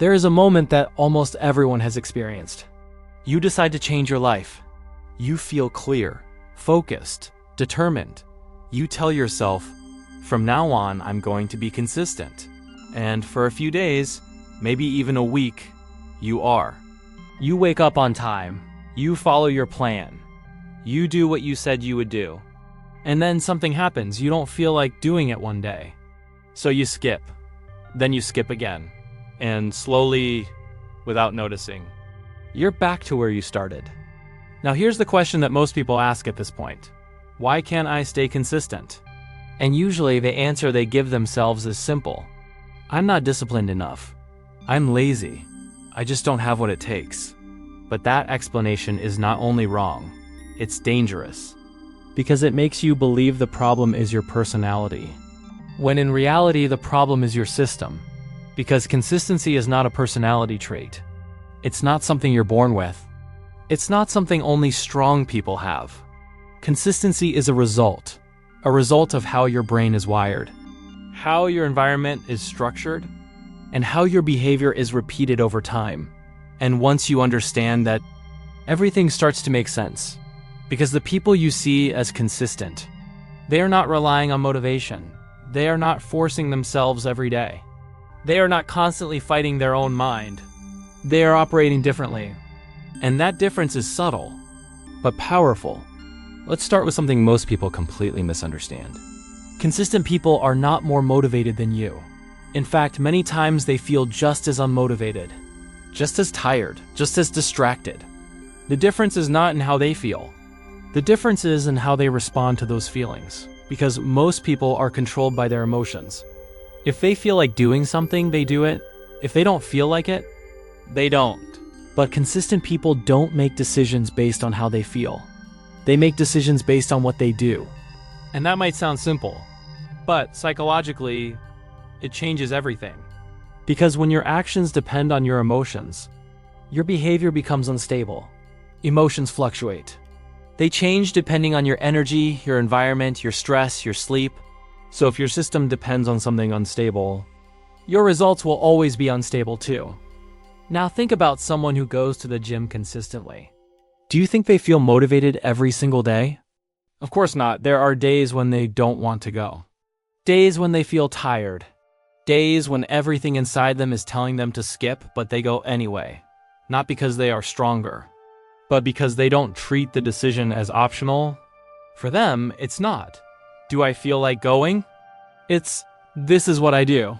There is a moment that almost everyone has experienced. You decide to change your life. You feel clear, focused, determined. You tell yourself, from now on, I'm going to be consistent. And for a few days, maybe even a week, you are. You wake up on time. You follow your plan. You do what you said you would do. And then something happens. You don't feel like doing it one day. So you skip. Then you skip again. And slowly, without noticing, you're back to where you started. Now here's the question that most people ask at this point. Why can't I stay consistent? And usually the answer they give themselves is simple. I'm not disciplined enough. I'm lazy. I just don't have what it takes. But that explanation is not only wrong, it's dangerous. Because it makes you believe the problem is your personality, when in reality the problem is your system. Because consistency is not a personality trait. It's not something you're born with. It's not something only strong people have. Consistency is a result of how your brain is wired, how your environment is structured, and how your behavior is repeated over time. And once you understand that, everything starts to make sense. Because the people you see as consistent, they are not relying on motivation. They are not forcing themselves every day. They are not constantly fighting their own mind. They are operating differently. And that difference is subtle, but powerful. Let's start with something most people completely misunderstand. Consistent people are not more motivated than you. In fact, many times they feel just as unmotivated, just as tired, just as distracted. The difference is not in how they feel. The difference is in how they respond to those feelings, because most people are controlled by their emotions. If they feel like doing something, they do it. If they don't feel like it, they don't. But consistent people don't make decisions based on how they feel. They make decisions based on what they do. And that might sound simple, but psychologically, it changes everything. Because when your actions depend on your emotions, your behavior becomes unstable. Emotions fluctuate. They change depending on your energy, your environment, your stress, your sleep. So if your system depends on something unstable, your results will always be unstable too. Now think about someone who goes to the gym consistently. Do you think they feel motivated every single day? Of course not. There are days when they don't want to go. Days when they feel tired. Days when everything inside them is telling them to skip, but they go anyway. Not because they are stronger, but because they don't treat the decision as optional. For them, it's not. Do I feel like going? It's, this is what I do.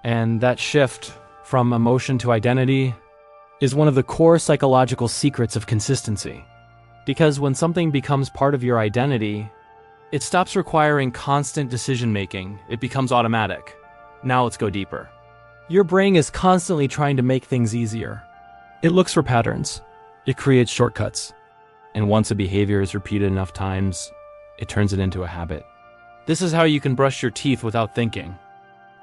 And that shift from emotion to identity is one of the core psychological secrets of consistency. Because when something becomes part of your identity, it stops requiring constant decision-making. It becomes automatic. Now let's go deeper. Your brain is constantly trying to make things easier. It looks for patterns. It creates shortcuts. And once a behavior is repeated enough times, it turns it into a habit. This is how you can brush your teeth without thinking.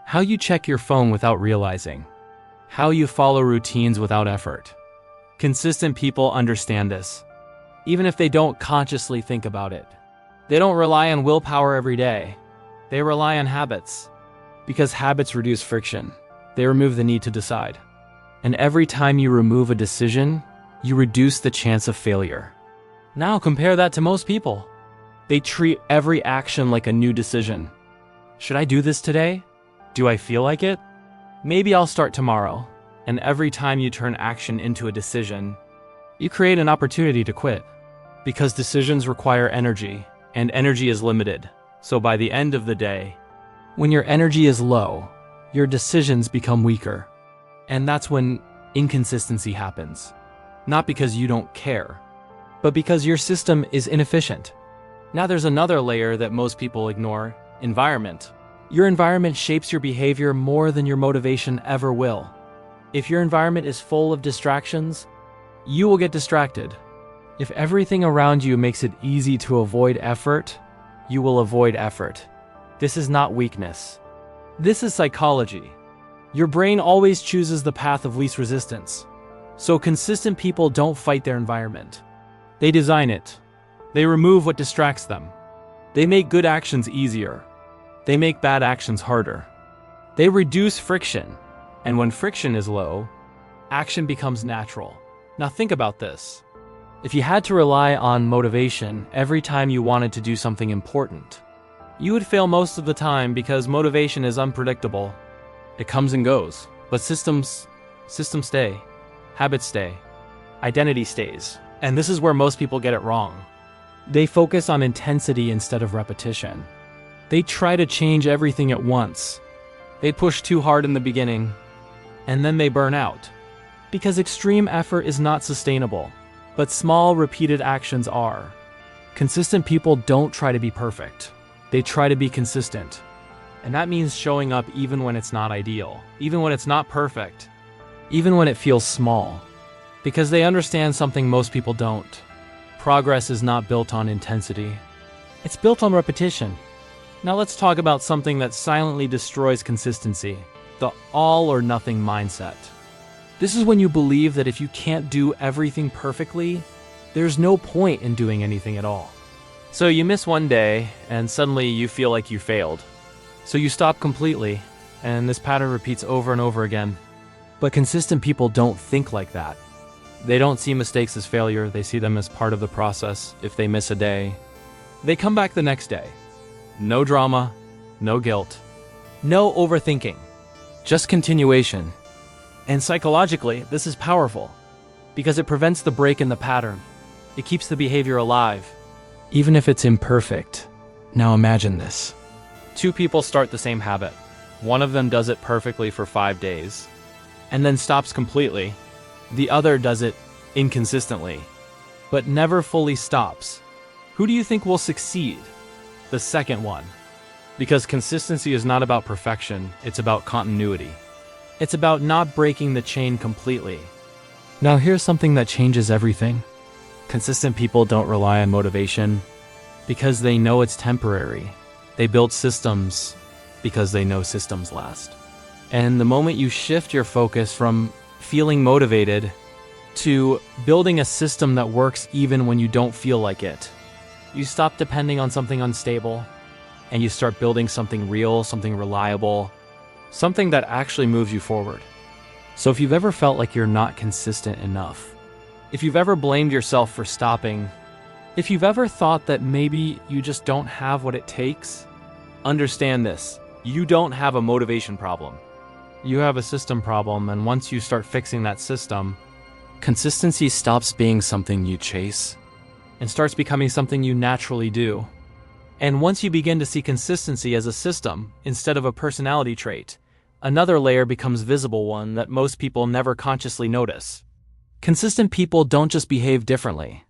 How you check your phone without realizing. How you follow routines without effort. Consistent people understand this, even if they don't consciously think about it. They don't rely on willpower every day. They rely on habits. Because habits reduce friction. They remove the need to decide. And every time you remove a decision, you reduce the chance of failure. Now compare that to most people. They treat every action like a new decision. Should I do this today? Do I feel like it? Maybe I'll start tomorrow. And every time you turn action into a decision, you create an opportunity to quit. Because decisions require energy, and energy is limited. So by the end of the day, when your energy is low, your decisions become weaker. And that's when inconsistency happens. Not because you don't care, but because your system is inefficient. Now there's another layer that most people ignore: environment. Your environment shapes your behavior more than your motivation ever will. If your environment is full of distractions, you will get distracted. If everything around you makes it easy to avoid effort, you will avoid effort. This is not weakness. This is psychology. Your brain always chooses the path of least resistance. So consistent people don't fight their environment. They design it. They remove what distracts them. They make good actions easier. They make bad actions harder. They reduce friction. And when friction is low, action becomes natural. Now think about this. If you had to rely on motivation every time you wanted to do something important, you would fail most of the time because motivation is unpredictable. It comes and goes, but systems stay, habits stay, identity stays. And this is where most people get it wrong. They focus on intensity instead of repetition. They try to change everything at once. They push too hard in the beginning, and then they burn out. Because extreme effort is not sustainable, but small, repeated actions are. Consistent people don't try to be perfect. They try to be consistent. And that means showing up even when it's not ideal, even when it's not perfect, even when it feels small. Because they understand something most people don't. Progress is not built on intensity. It's built on repetition. Now let's talk about something that silently destroys consistency: the all or nothing mindset. This is when you believe that if you can't do everything perfectly, there's no point in doing anything at all. So you miss one day, and suddenly you feel like you failed. So you stop completely, and this pattern repeats over and over again. But consistent people don't think like that. They don't see mistakes as failure, they see them as part of the process. If they miss a day, they come back the next day. No drama, no guilt, no overthinking, just continuation. And psychologically, this is powerful because it prevents the break in the pattern. It keeps the behavior alive, even if it's imperfect. Now imagine this. Two people start the same habit. One of them does it perfectly for 5 days, and then stops completely. The other does it inconsistently, but never fully stops. Who do you think will succeed? The second one. Because consistency is not about perfection, it's about continuity. It's about not breaking the chain completely. Now here's something that changes everything. Consistent people don't rely on motivation because they know it's temporary. They build systems because they know systems last. And the moment you shift your focus from feeling motivated to building a system that works even when you don't feel like it, you stop depending on something unstable and you start building something real, something reliable, something that actually moves you forward. So if you've ever felt like you're not consistent enough, if you've ever blamed yourself for stopping, if you've ever thought that maybe you just don't have what it takes, understand this: you don't have a motivation problem. You have a system problem, and once you start fixing that system, consistency stops being something you chase and starts becoming something you naturally do. And once you begin to see consistency as a system instead of a personality trait, another layer becomes visible, one that most people never consciously notice. Consistent people don't just behave differently.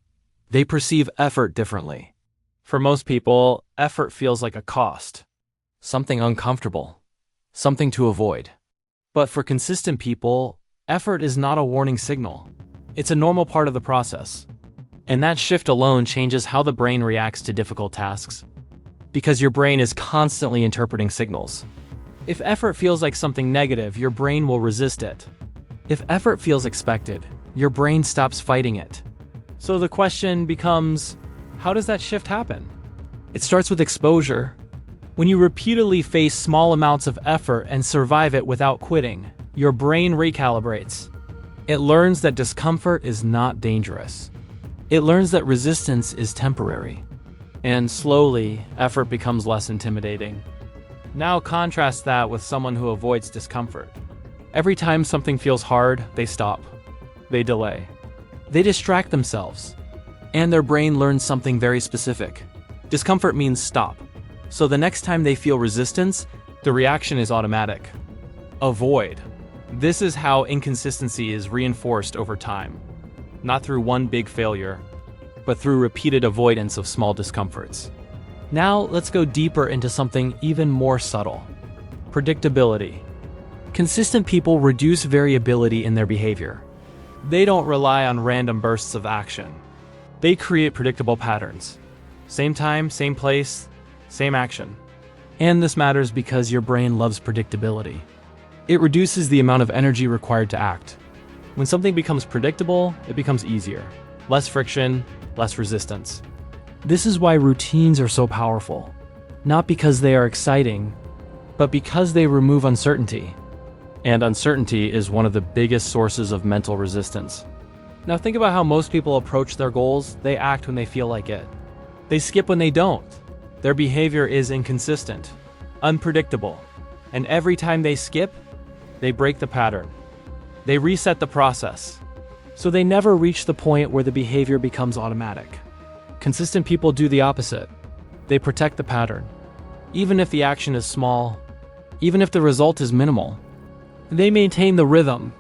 They perceive effort differently. For most people, effort feels like a cost, something uncomfortable, something to avoid. But for consistent people, effort is not a warning signal. It's a normal part of the process. And that shift alone changes how the brain reacts to difficult tasks. Because your brain is constantly interpreting signals. If effort feels like something negative, your brain will resist it. If effort feels expected, your brain stops fighting it. So the question becomes, how does that shift happen? It starts with exposure. When you repeatedly face small amounts of effort and survive it without quitting, your brain recalibrates. It learns that discomfort is not dangerous. It learns that resistance is temporary. And slowly, effort becomes less intimidating. Now contrast that with someone who avoids discomfort. Every time something feels hard, they stop. They delay. They distract themselves. And their brain learns something very specific. Discomfort means stop. So the next time they feel resistance, the reaction is automatic. Avoid. This is how inconsistency is reinforced over time. Not through one big failure, but through repeated avoidance of small discomforts. Now let's go deeper into something even more subtle: predictability. Consistent people reduce variability in their behavior. They don't rely on random bursts of action. They create predictable patterns. Same time, same place, same action. And this matters because your brain loves predictability. It reduces the amount of energy required to act. When something becomes predictable, it becomes easier. Less friction, less resistance. This is why routines are so powerful. Not because they are exciting, but because they remove uncertainty. And uncertainty is one of the biggest sources of mental resistance. Now think about how most people approach their goals. They act when they feel like it. They skip when they don't. Their behavior is inconsistent, unpredictable, and every time they skip, they break the pattern. They reset the process. So they never reach the point where the behavior becomes automatic. Consistent people do the opposite. They protect the pattern. Even if the action is small, even if the result is minimal, they maintain the rhythm.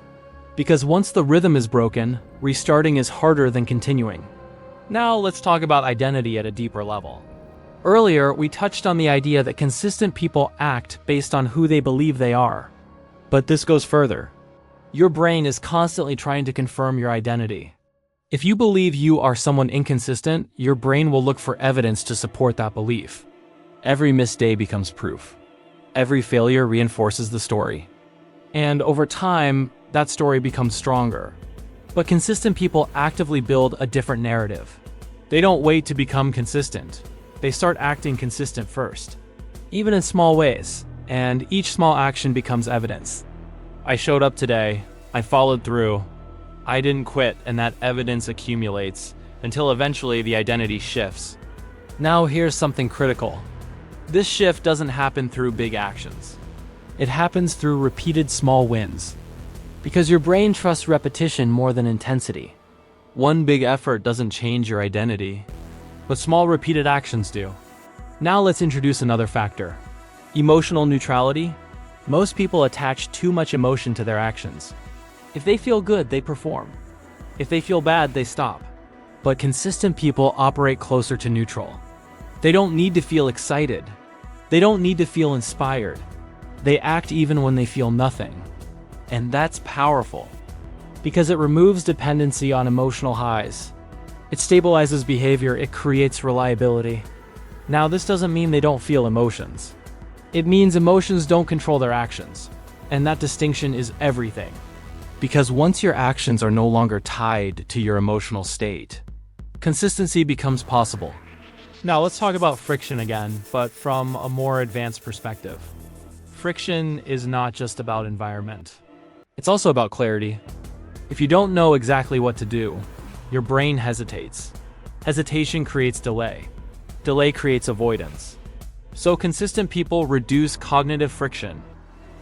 Because once the rhythm is broken, restarting is harder than continuing. Now let's talk about identity at a deeper level. Earlier, we touched on the idea that consistent people act based on who they believe they are. But this goes further. Your brain is constantly trying to confirm your identity. If you believe you are someone inconsistent, your brain will look for evidence to support that belief. Every missed day becomes proof. Every failure reinforces the story. And over time, that story becomes stronger. But consistent people actively build a different narrative. They don't wait to become consistent. They start acting consistent first, even in small ways, and each small action becomes evidence. I showed up today, I followed through, I didn't quit, and that evidence accumulates until eventually the identity shifts. Now here's something critical. This shift doesn't happen through big actions. It happens through repeated small wins. Because your brain trusts repetition more than intensity. One big effort doesn't change your identity, but small repeated actions do. Now let's introduce another factor. Emotional neutrality. Most people attach too much emotion to their actions. If they feel good, they perform. If they feel bad, they stop. But consistent people operate closer to neutral. They don't need to feel excited. They don't need to feel inspired. They act even when they feel nothing. And that's powerful, because it removes dependency on emotional highs. It stabilizes behavior, it creates reliability. Now, this doesn't mean they don't feel emotions. It means emotions don't control their actions. And that distinction is everything. Because once your actions are no longer tied to your emotional state, consistency becomes possible. Now, let's talk about friction again, but from a more advanced perspective. Friction is not just about environment. It's also about clarity. If you don't know exactly what to do, your brain hesitates. Hesitation creates delay. Delay creates avoidance. So consistent people reduce cognitive friction.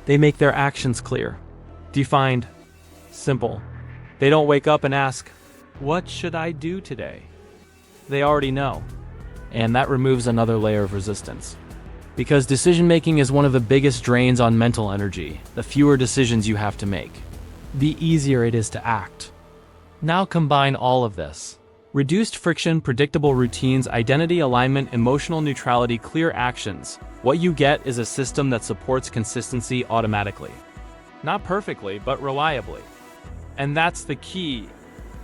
They make their actions clear, defined, simple. They don't wake up and ask, "What should I do today?" They already know. And that removes another layer of resistance. Because decision-making is one of the biggest drains on mental energy. The fewer decisions you have to make, the easier it is to act. Now combine all of this. Reduced friction, predictable routines, identity alignment, emotional neutrality, clear actions. What you get is a system that supports consistency automatically. Not perfectly, but reliably. And that's the key.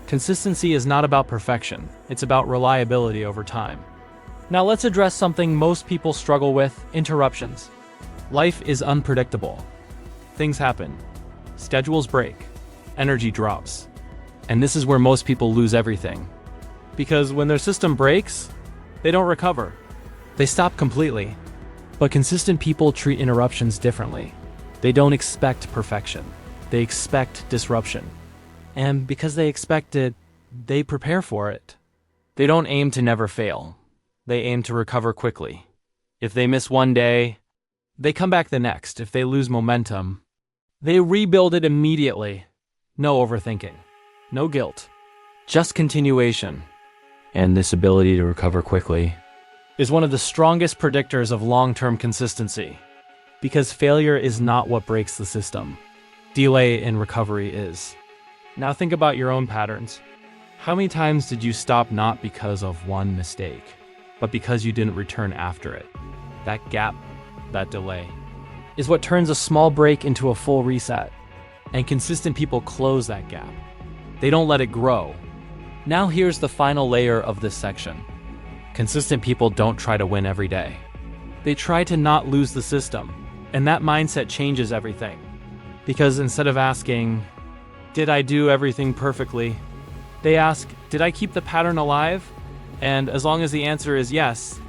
Consistency is not about perfection. It's about reliability over time. Now let's address something most people struggle with: interruptions. Life is unpredictable. Things happen. Schedules break. Energy drops. And this is where most people lose everything. Because when their system breaks, they don't recover. They stop completely. But consistent people treat interruptions differently. They don't expect perfection. They expect disruption. And because they expect it, they prepare for it. They don't aim to never fail. They aim to recover quickly. If they miss one day, they come back the next. If they lose momentum, they rebuild it immediately. No overthinking. No guilt. Just continuation. And this ability to recover quickly is one of the strongest predictors of long-term consistency. Because failure is not what breaks the system. Delay in recovery is. Now think about your own patterns. How many times did you stop not because of one mistake, but because you didn't return after it? That gap, that delay, is what turns a small break into a full reset. And consistent people close that gap. They don't let it grow. Now here's the final layer of this section. Consistent people don't try to win every day. They try to not lose the system. And that mindset changes everything. Because instead of asking, "Did I do everything perfectly?" they ask, "Did I keep the pattern alive?" And as long as the answer is yes,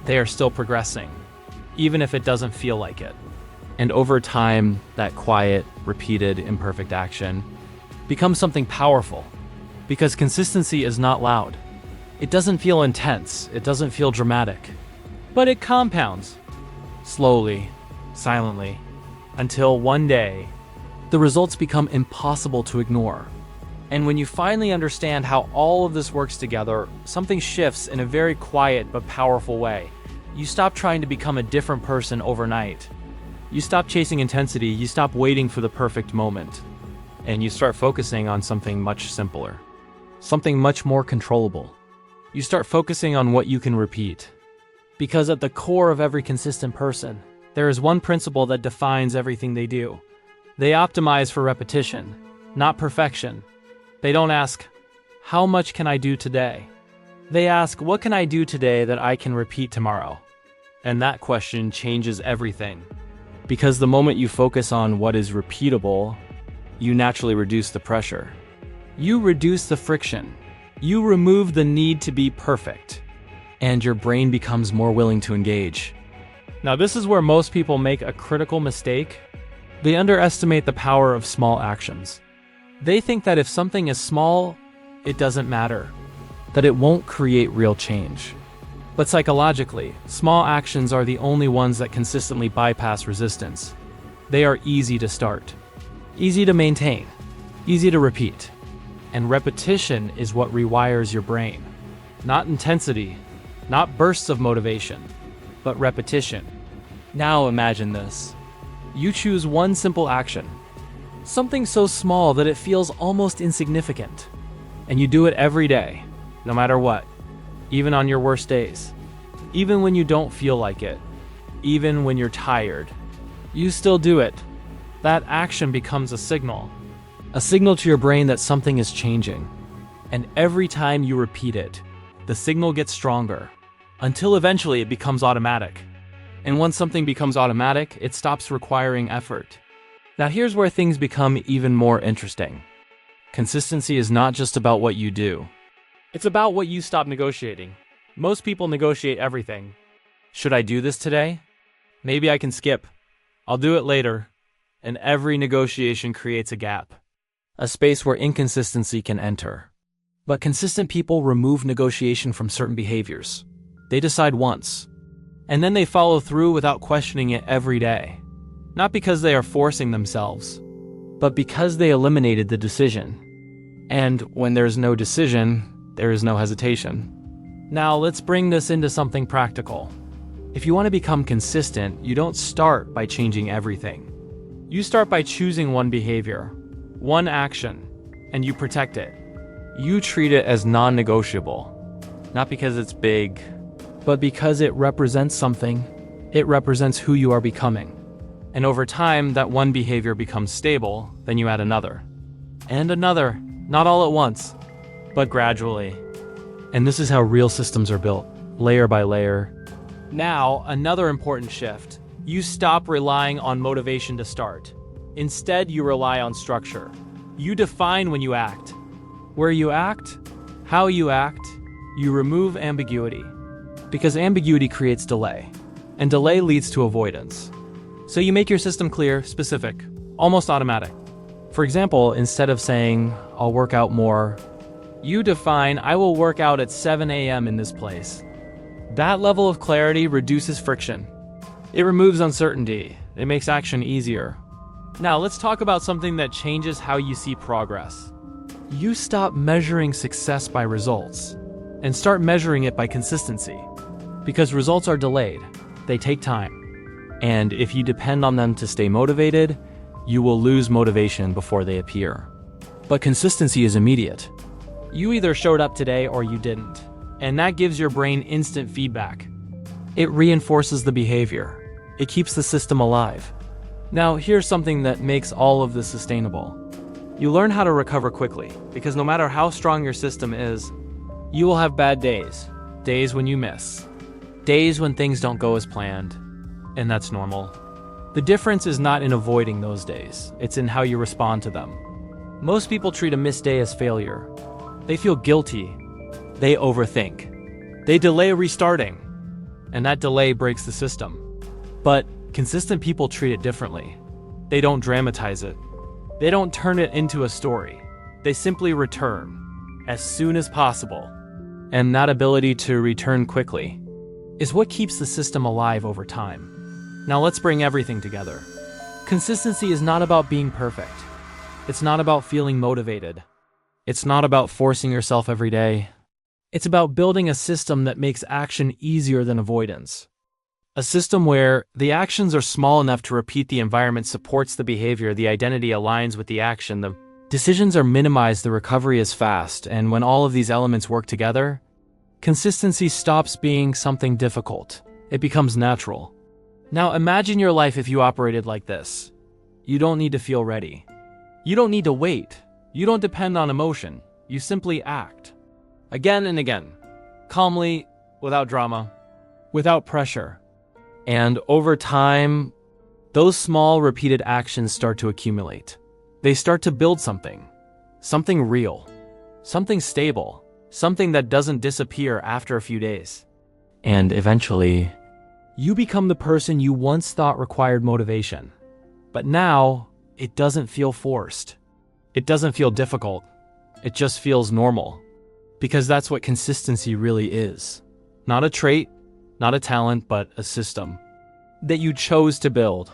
they are still progressing, even if it doesn't feel like it. And over time, that quiet, repeated, imperfect action becomes something powerful. Because consistency is not loud. It doesn't feel intense, it doesn't feel dramatic. But it compounds, slowly, silently, until one day, the results become impossible to ignore. And when you finally understand how all of this works together, something shifts in a very quiet but powerful way. You stop trying to become a different person overnight. You stop chasing intensity, you stop waiting for the perfect moment. And you start focusing on something much simpler. Something much more controllable. You start focusing on what you can repeat. Because at the core of every consistent person, there is one principle that defines everything they do. They optimize for repetition, not perfection. They don't ask, how much can I do today? They ask, what can I do today that I can repeat tomorrow? And that question changes everything. Because the moment you focus on what is repeatable, you naturally reduce the pressure. You reduce the friction. You remove the need to be perfect. And your brain becomes more willing to engage. Now, this is where most people make a critical mistake. They underestimate the power of small actions. They think that if something is small, it doesn't matter, that it won't create real change. But psychologically, small actions are the only ones that consistently bypass resistance. They are easy to start, easy to maintain, easy to repeat. And repetition is what rewires your brain. Not intensity, not bursts of motivation, but repetition. Now imagine this. You choose one simple action, something so small that it feels almost insignificant, and you do it every day, no matter what, even on your worst days, even when you don't feel like it, even when you're tired. You still do it. That action becomes a signal to your brain that something is changing. And every time you repeat it, the signal gets stronger, until eventually it becomes automatic. And once something becomes automatic, it stops requiring effort. Now here's where things become even more interesting. Consistency is not just about what you do. It's about what you stop negotiating. Most people negotiate everything. Should I do this today? Maybe I can skip. I'll do it later. And every negotiation creates a gap. A space where inconsistency can enter. But consistent people remove negotiation from certain behaviors. They decide once, and then they follow through without questioning it every day. Not because they are forcing themselves, but because they eliminated the decision. And when there's no decision, there is no hesitation. Now let's bring this into something practical. If you want to become consistent, you don't start by changing everything. You start by choosing one behavior, one action, and you protect it. You treat it as non-negotiable, not because it's big, but because it represents something. It represents who you are becoming. And over time, that one behavior becomes stable, then you add another. And another, not all at once, but gradually. And this is how real systems are built, layer by layer. Now, another important shift. You stop relying on motivation to start. Instead, you rely on structure. You define when you act. Where you act, how you act, you remove ambiguity. Because ambiguity creates delay, and delay leads to avoidance. So you make your system clear, specific, almost automatic. For example, instead of saying, I'll work out more, you define, I will work out at 7 a.m. in this place. That level of clarity reduces friction. It removes uncertainty. It makes action easier. Now let's talk about something that changes how you see progress. You stop measuring success by results and start measuring it by consistency. Because results are delayed. They take time. And if you depend on them to stay motivated, you will lose motivation before they appear. But consistency is immediate. You either showed up today or you didn't. And that gives your brain instant feedback. It reinforces the behavior. It keeps the system alive. Now, here's something that makes all of this sustainable. You learn how to recover quickly, because no matter how strong your system is, you will have bad days. Days when you miss. Days when things don't go as planned. And that's normal. The difference is not in avoiding those days. It's in how you respond to them. Most people treat a missed day as failure. They feel guilty. They overthink. They delay restarting. And that delay breaks the system. But Consistent people treat it differently. They don't dramatize it. They don't turn it into a story. They simply return as soon as possible. And that ability to return quickly is what keeps the system alive over time. Now let's bring everything together. Consistency is not about being perfect. It's not about feeling motivated. It's not about forcing yourself every day. It's about building a system that makes action easier than avoidance. A system where the actions are small enough to repeat, the environment supports the behavior, the identity aligns with the action, the decisions are minimized, the recovery is fast, and when all of these elements work together, consistency stops being something difficult. It becomes natural. Now imagine your life if you operated like this. You don't need to feel ready. You don't need to wait. You don't depend on emotion. You simply act. Again and again. Calmly, without drama, without pressure. And over time, those small repeated actions start to accumulate. They start to build something real, something stable, something that doesn't disappear after a few days. And eventually, you become the person you once thought required motivation. But now, it doesn't feel forced. It doesn't feel difficult. It just feels normal. Because that's what consistency really is. Not a trait, not a talent, but a system that you chose to build.